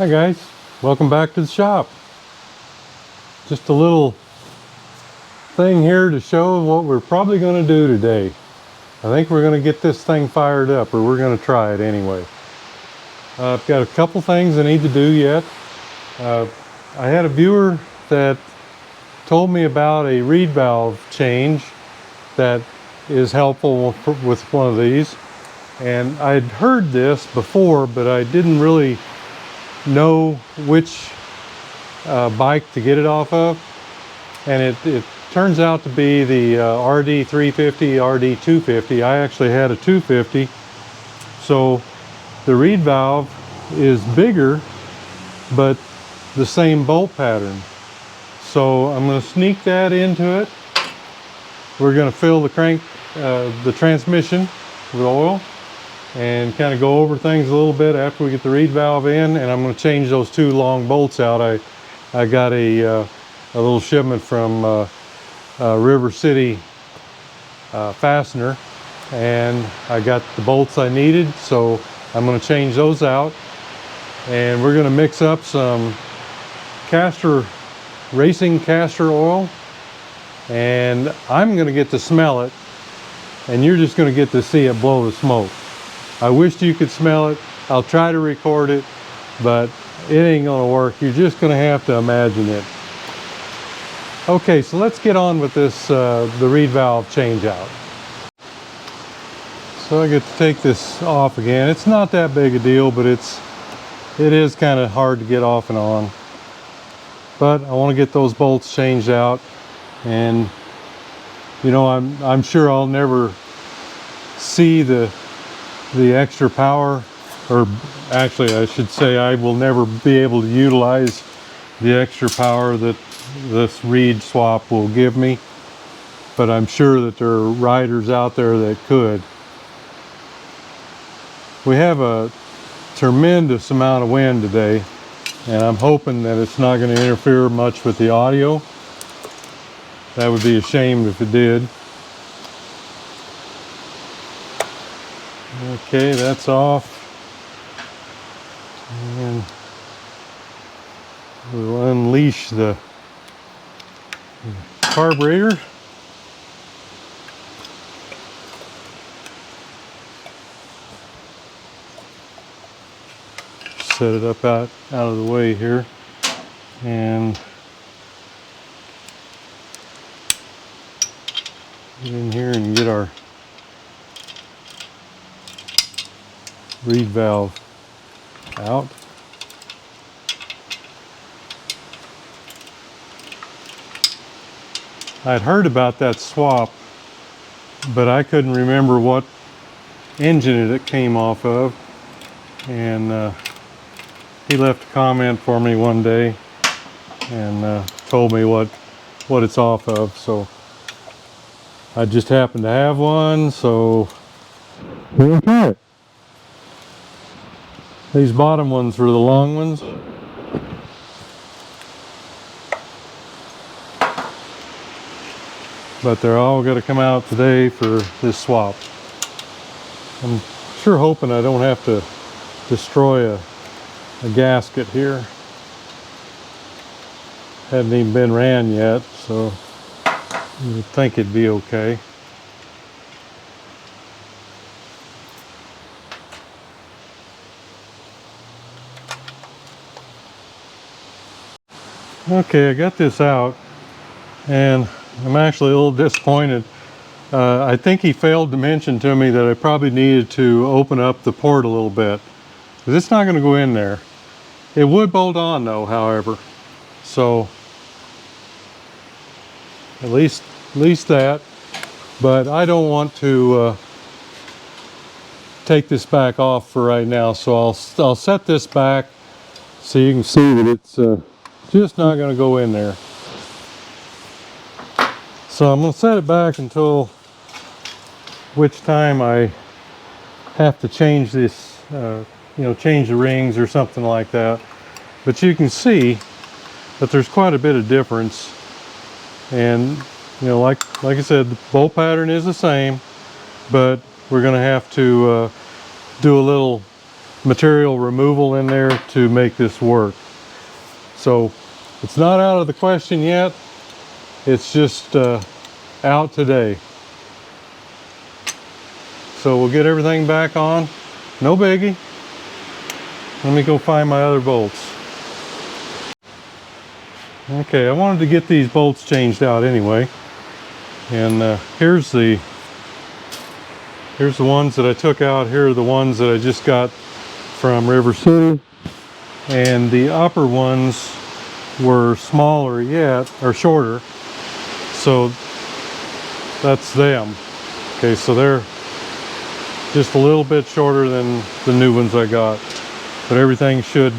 Hi guys, welcome back to the shop. Just a little thing here to show what we're probably going to do today. I think we're going to get this thing fired up, or we're going to try it anyway. I've got a couple things I need to do yet. I had a viewer that told me about a reed valve change that is helpful with one of these. And I'd heard this before, but I didn't really know which bike to get it off of, and it turns out to be the RD350, RD250. I actually had a 250, so the reed valve is bigger but the same bolt pattern. So I'm going to sneak that into it. We're going to fill the transmission with oil and kind of go over things a little bit after we get the reed valve in, and I'm going to change those two long bolts out. I got a little shipment from River City fastener, and I got the bolts I needed, so I'm going to change those out, and we're going to mix up some Castor racing Castor oil, and I'm going to get to smell it, and you're just going to get to see it blow the smoke. I wished you could smell it. I'll try to record it, but it ain't gonna work. You're just gonna have to imagine it. Okay, so let's get on with this, the reed valve change out. So I get to take this off again. It's not that big a deal, but it is kind of hard to get off and on. But I want to get those bolts changed out, and you know, I'm sure I'll never see the extra power, or actually I should say I will never be able to utilize the extra power that this reed swap will give me, but I'm sure that there are riders out there that could. We have a tremendous amount of wind today, and I'm hoping that it's not going to interfere much with the audio. That would be a shame if it did. Okay, that's off, and we'll unleash the carburetor. Set it up out of the way here, and get in here and get our reed valve out. I'd heard about that swap, but I couldn't remember what engine it came off of, and he left a comment for me one day and told me what it's off of, so I just happened to have one, so we'll try it. These bottom ones are the long ones. But they're all going to come out today for this swap. I'm sure hoping I don't have to destroy a gasket here. Hadn't even been ran yet, so you'd think it'd be okay. Okay, I got this out, and I'm actually a little disappointed. I think he failed to mention to me that I probably needed to open up the port a little bit, because it's not going to go in there. It would bolt on though, however, so at least that. But I don't want to take this back off for right now, so I'll set this back so you can see that it's just not going to go in there. So I'm going to set it back until which time I have to change this, change the rings or something like that. But you can see that there's quite a bit of difference, and you know, like I said, the bolt pattern is the same, but we're going to have to do a little material removal in there to make this work. So it's not out of the question yet. It's just out today. So we'll get everything back on. No biggie. Let me go find my other bolts. Okay, I wanted to get these bolts changed out anyway. And here's the ones that I took out. Here are the ones that I just got from River City. And the upper ones were smaller yet, or shorter. So that's them. Okay, so they're just a little bit shorter than the new ones I got. But everything should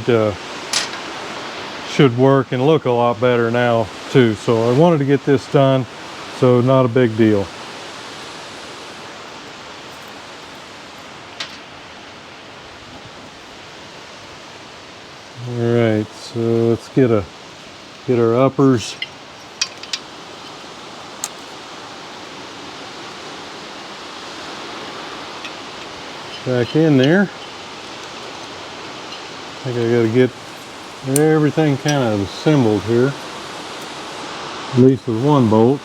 work and look a lot better now too. So I wanted to get this done, so not a big deal. All right, so let's get our uppers. Back in there. I think I gotta get everything kind of assembled here, at least with one bolt.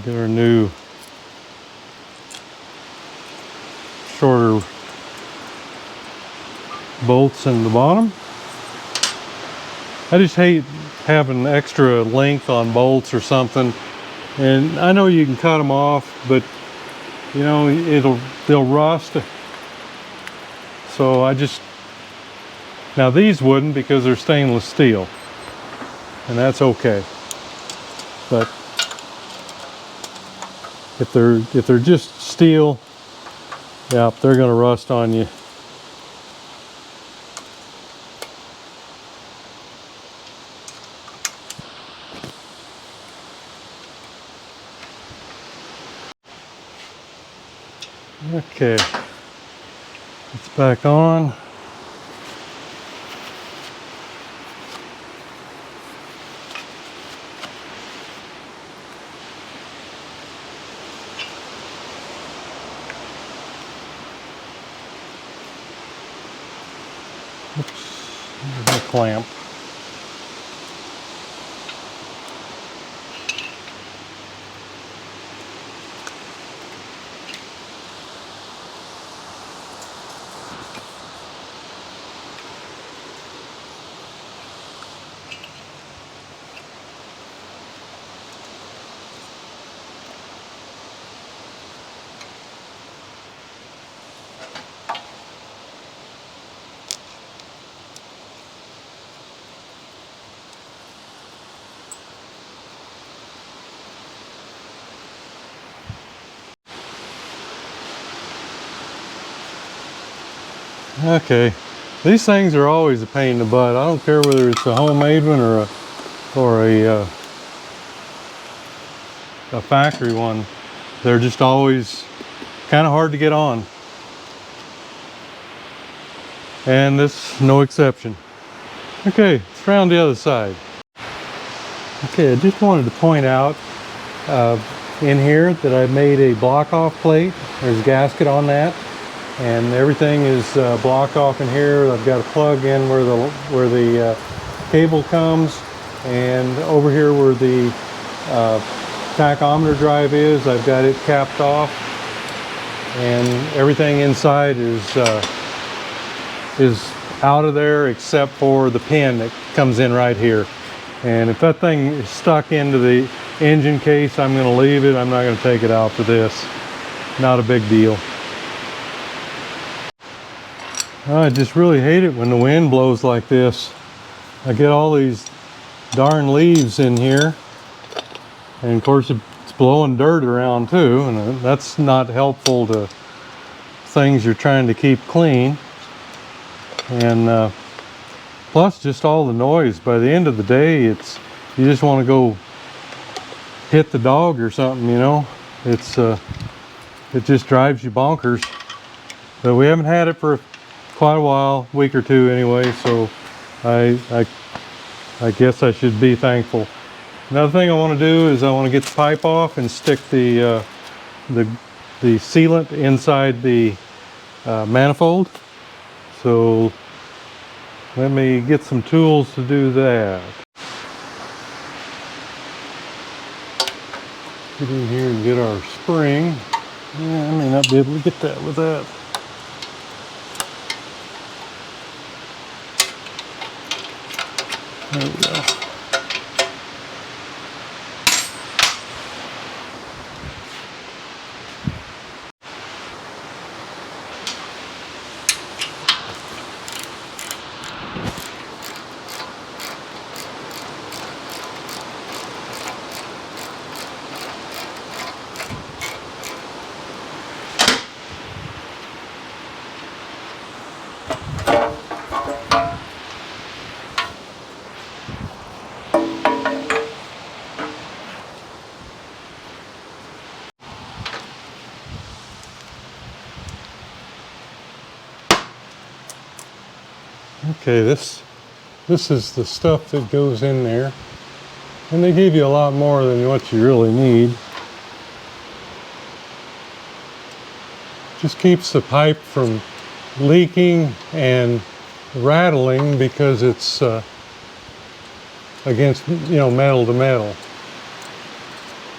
Get our new shorter bolts in the bottom. I just hate having extra length on bolts or something, and I know you can cut them off, but you know they'll rust. So now these wouldn't, because they're stainless steel, and that's okay. But if they're just steel, yeah, they're gonna rust on you. Okay, it's back on. Oops, there's a clamp. Okay, these things are always a pain in the butt. I don't care whether it's a homemade one or a factory one. They're just always kind of hard to get on, and this is no exception. Okay, let's round the other side. Okay, I just wanted to point out in here that I made a block off plate. There's a gasket on that, and everything is blocked off in here. I've got a plug in where the cable comes, and over here where the tachometer drive is, I've got it capped off, and everything inside is out of there except for the pin that comes in right here. And if that thing is stuck into the engine case, I'm going to leave it. I'm not going to take it out for this. Not a big deal. I just really hate it when the wind blows like this. I get all these darn leaves in here, and of course it's blowing dirt around too, and that's not helpful to things you're trying to keep clean. And plus just all the noise. By the end of the day, you just want to go hit the dog or something, you know. It just drives you bonkers. But we haven't had it for quite a while, week or two anyway, so I guess I should be thankful. Another thing I want to do is I want to get the pipe off and stick the sealant inside the manifold. So let me get some tools to do that. Get in here and get our spring. Yeah, I may not be able to get that with that. There we go. Okay, this is the stuff that goes in there, and they give you a lot more than what you really need. Just keeps the pipe from leaking and rattling because it's against, you know, metal to metal.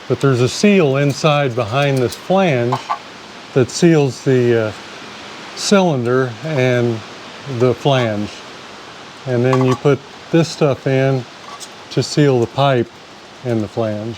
But there's a seal inside behind this flange that seals the cylinder and the flange. And then you put this stuff in to seal the pipe and the flange.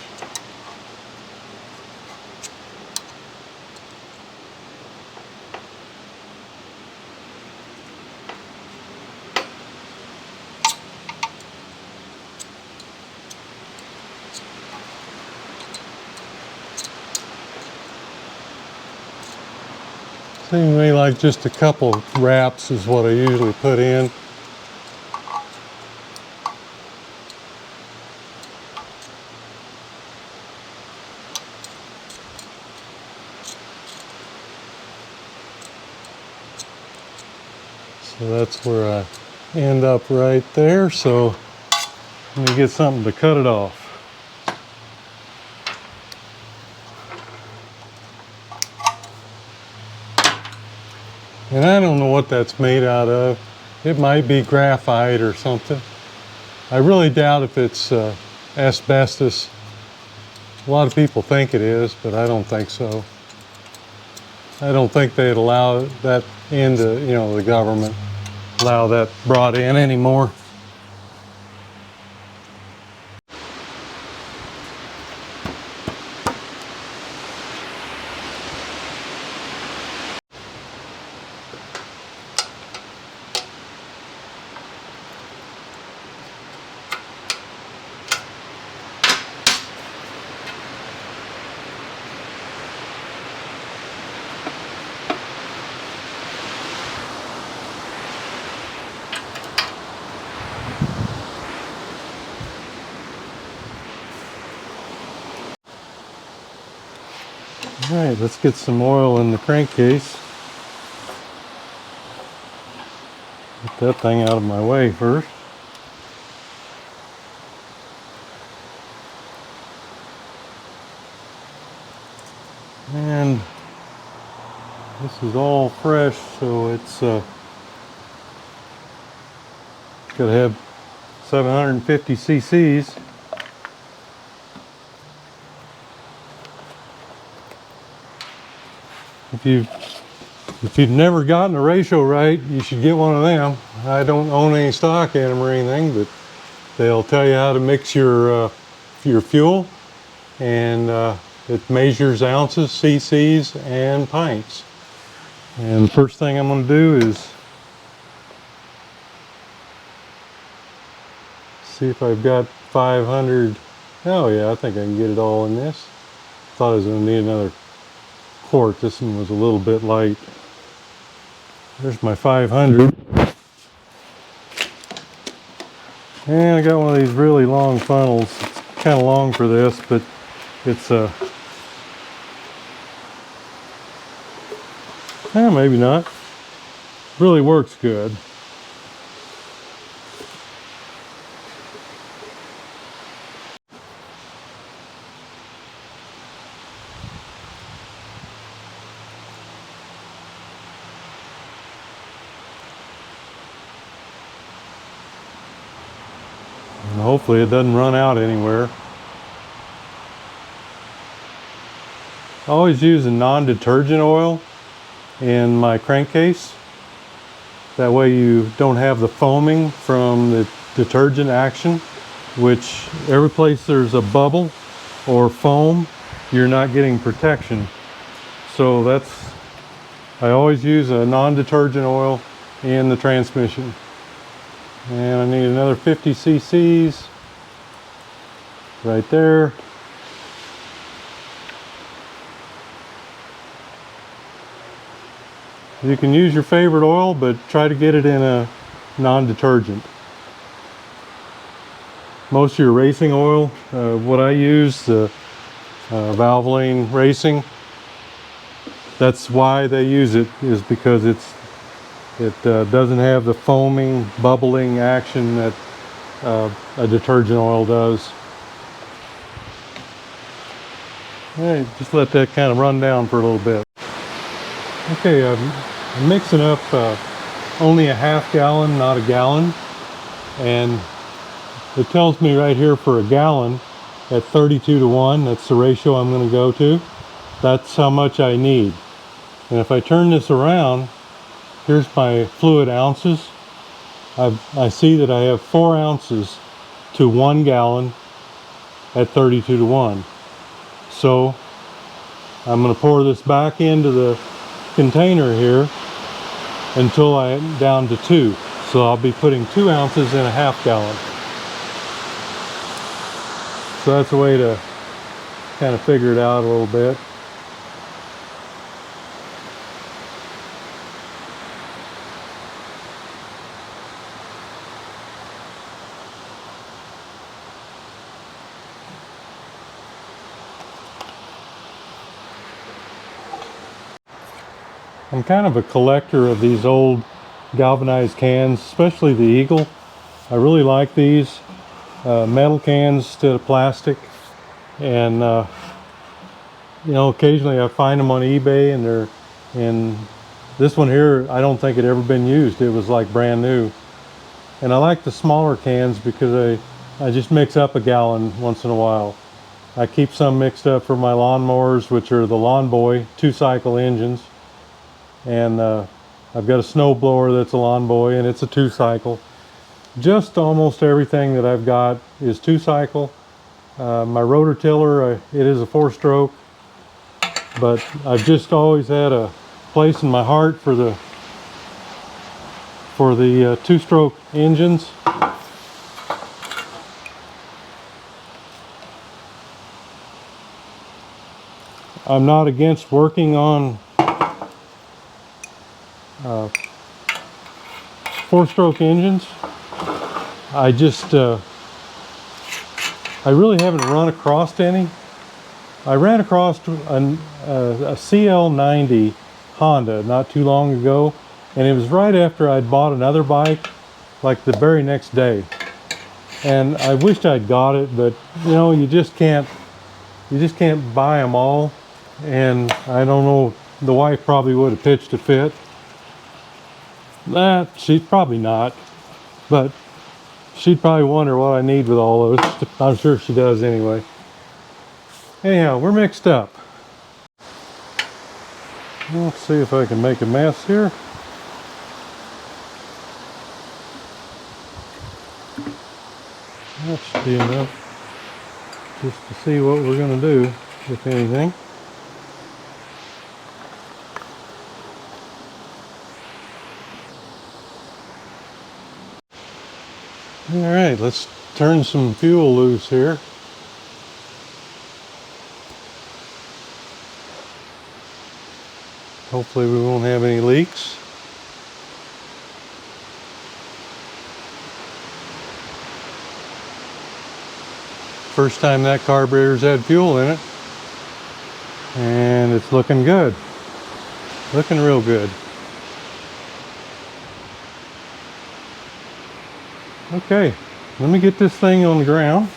Seemingly like just a couple wraps is what I usually put in. So that's where I end up right there. So let me get something to cut it off. And I don't know what that's made out of. It might be graphite or something. I really doubt if it's asbestos. A lot of people think it is, but I don't think so. I don't think they'd allow that into, you know, the government, allow that brought in anymore. All right, let's get some oil in the crankcase. Get that thing out of my way first. And this is all fresh, so it's got to have 750 cc's. If you've never gotten a ratio right, you should get one of them. I don't own any stock in them or anything, but they'll tell you how to mix your fuel, and it measures ounces, cc's, and pints. And the first thing I'm going to do is see if I've got 500. Oh yeah, I think I can get it all in this. Thought I was going to need another quart. This one was a little bit light. There's my 500. And I got one of these really long funnels. It's kind of long for this, but it's maybe not. Really works good. And hopefully it doesn't run out anywhere. I always use a non-detergent oil in my crankcase. That way you don't have the foaming from the detergent action, which every place there's a bubble or foam, you're not getting protection. So I always use a non-detergent oil in the transmission. And I need another 50 cc's right there. You can use your favorite oil, but try to get it in a non-detergent. Most of your racing oil, what I use, the Valvoline Racing, that's why they use it, is because it doesn't have the foaming, bubbling action that a detergent oil does. All right, just let that kind of run down for a little bit. Okay, I'm mixing up only a half gallon, not a gallon, and it tells me right here for a gallon at 32:1, that's the ratio I'm going to go to. That's how much I need. And if I turn this around, here's my fluid ounces. I see that I have 4 ounces to 1 gallon at 32:1. So I'm going to pour this back into the container here until I'm down to 2. So I'll be putting 2 ounces in a half gallon. So that's a way to kind of figure it out a little bit. I'm kind of a collector of these old galvanized cans, especially the Eagle. I really like these metal cans instead of plastic. And you know, occasionally I find them on eBay, and this one here, I don't think it ever been used. It was like brand new. And I like the smaller cans because I just mix up a gallon once in a while. I keep some mixed up for my lawnmowers, which are the Lawn Boy 2-cycle engines. And I've got a snow blower that's a Lawn Boy, and it's a 2-cycle. Just almost everything that I've got is 2-cycle. My rotor tiller, it is a 4-stroke, but I've just always had a place in my heart for the 2-stroke engines. I'm not against working on 4-stroke engines. I just I really haven't run across any. I ran across a CL90 Honda not too long ago, and it was right after I'd bought another bike, like the very next day. And I wished I'd got it, but you know, you just can't buy them all. And I don't know, the wife probably would have pitched a fit. She's probably not, but she'd probably wonder what I need with all those. I'm sure she does anyway. Anyhow, we're mixed up. Let's see if I can make a mess here. That should be enough just to see what we're going to do, if anything. All right, let's turn some fuel loose here. Hopefully we won't have any leaks. First time that carburetor's had fuel in it. And it's looking good. Looking real good. Okay, let me get this thing on the ground.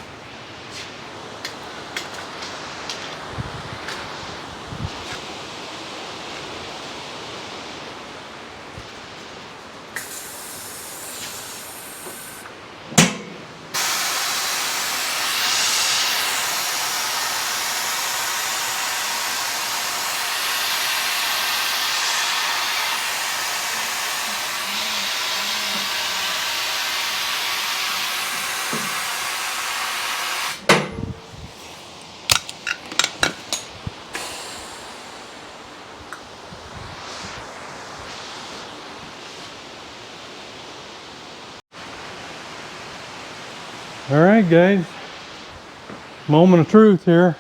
All right, guys, moment of truth here.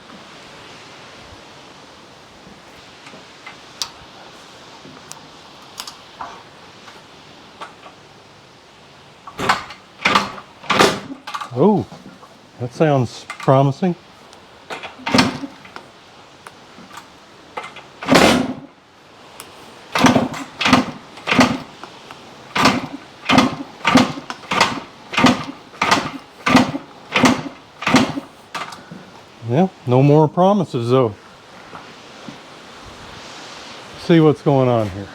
Oh, that sounds promising. Yeah, no more promises though. See what's going on here.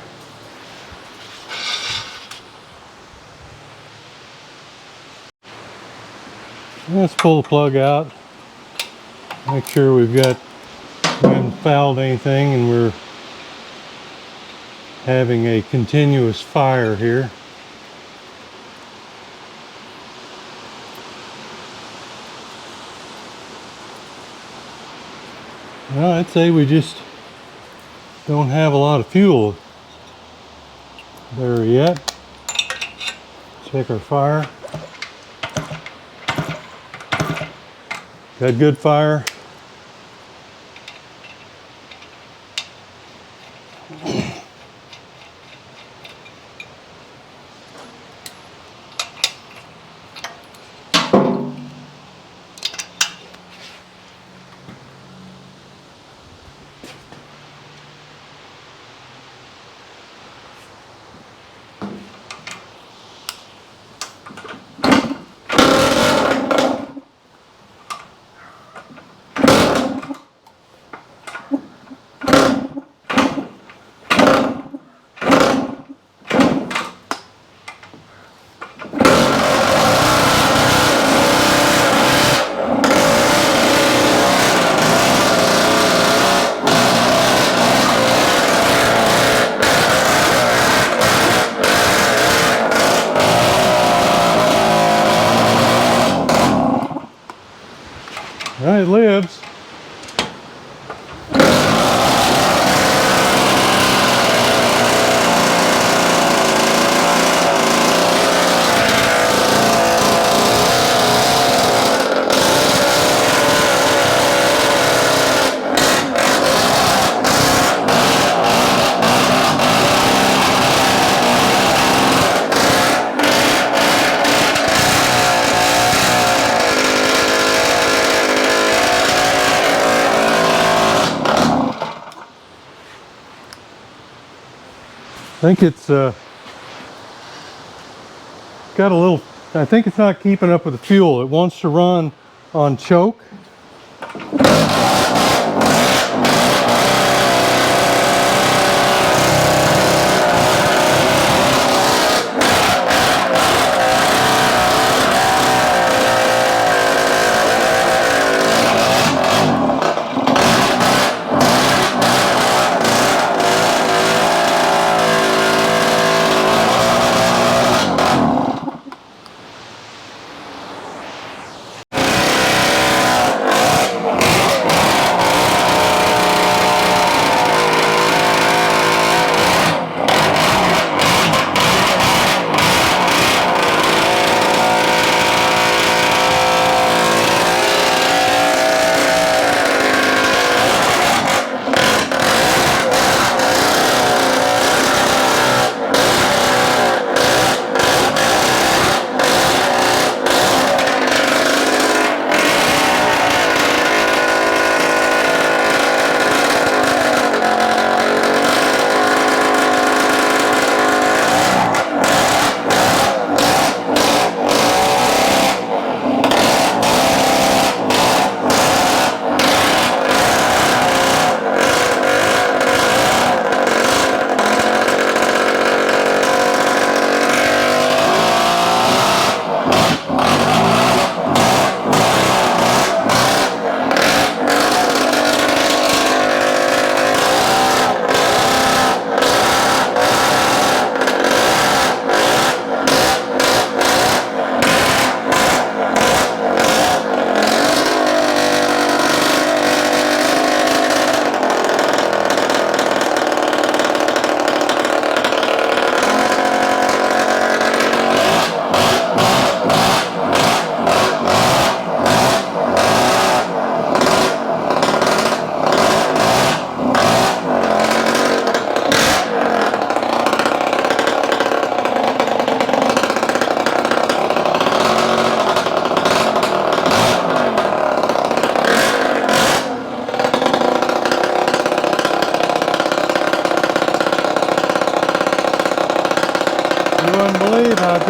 Let's pull the plug out. Make sure we haven't fouled anything and we're having a continuous fire here. Well, I'd say we just don't have a lot of fuel there yet. Check our fire. Got good fire. It lives. I think it's got a little, I think it's not keeping up with the fuel. It wants to run on choke.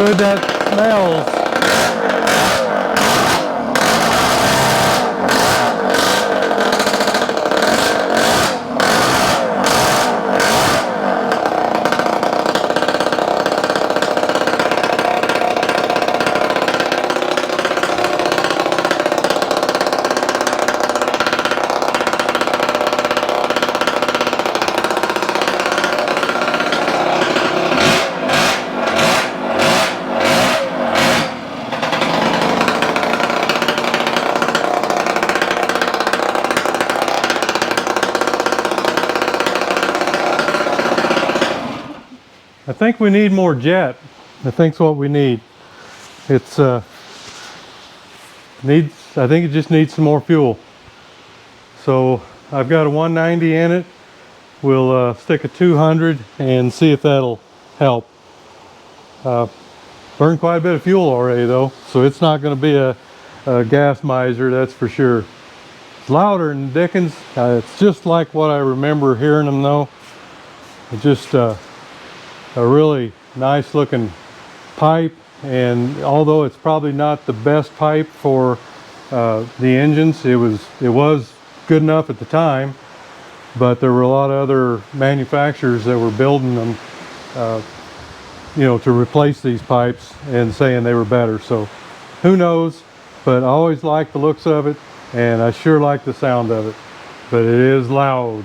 good that smells. I think we need more jet. I think's what we need. It's I think it just needs some more fuel. So I've got a 190 in it. We'll stick a 200 and see if that'll help. Burned quite a bit of fuel already though, so it's not going to be a gas miser, that's for sure. It's louder than Dickens. It's just like what I remember hearing them though. It's just a really nice looking pipe, and although it's probably not the best pipe for the engines, it was good enough at the time, but there were a lot of other manufacturers that were building them you know, to replace these pipes and saying they were better. So who knows, but I always like the looks of it, and I sure like the sound of it, but it is loud.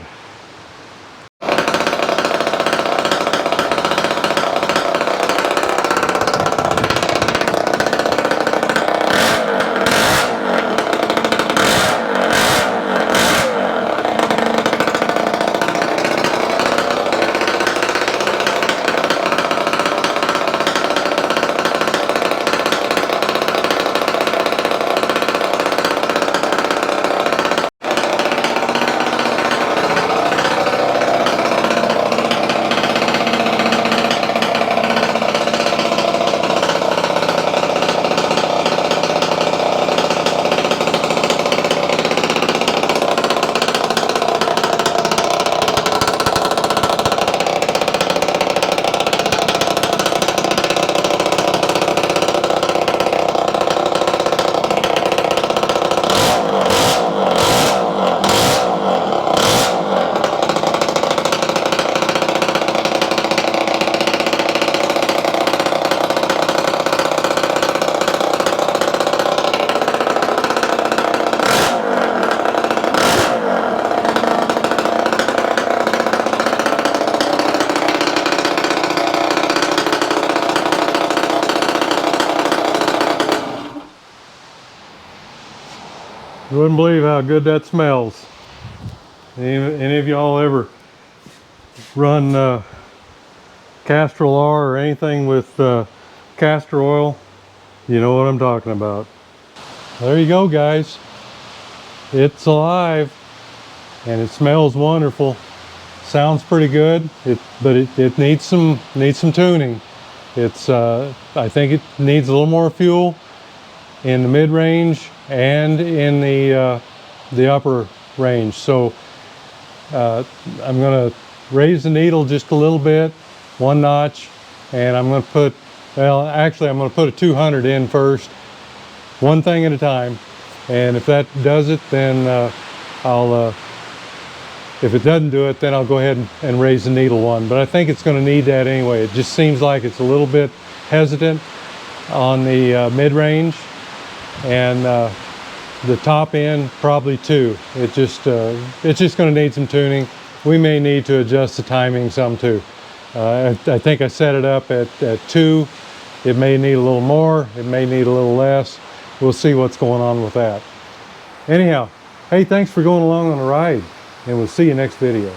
You wouldn't believe how good that smells. Any of y'all ever run Castor or anything with castor oil? You know what I'm talking about. There you go, guys. It's alive and it smells wonderful. Sounds pretty good, but it needs some tuning. It's I think it needs a little more fuel in the mid-range and in the upper range. So I'm going to raise the needle just a little bit, one notch, and I'm going to put, well, actually I'm going to put a 200 in first, one thing at a time. And if that does it, then if it doesn't do it, then I'll go ahead and raise the needle one. But I think it's going to need that anyway. It just seems like it's a little bit hesitant on the mid-range, and the top end probably 2. It's just going to need some tuning. We may need to adjust the timing some too. I think I set it up at 2. It may need a little more, it may need a little less. We'll see what's going on with that. Anyhow, hey, thanks for going along on the ride, and we'll see you next video.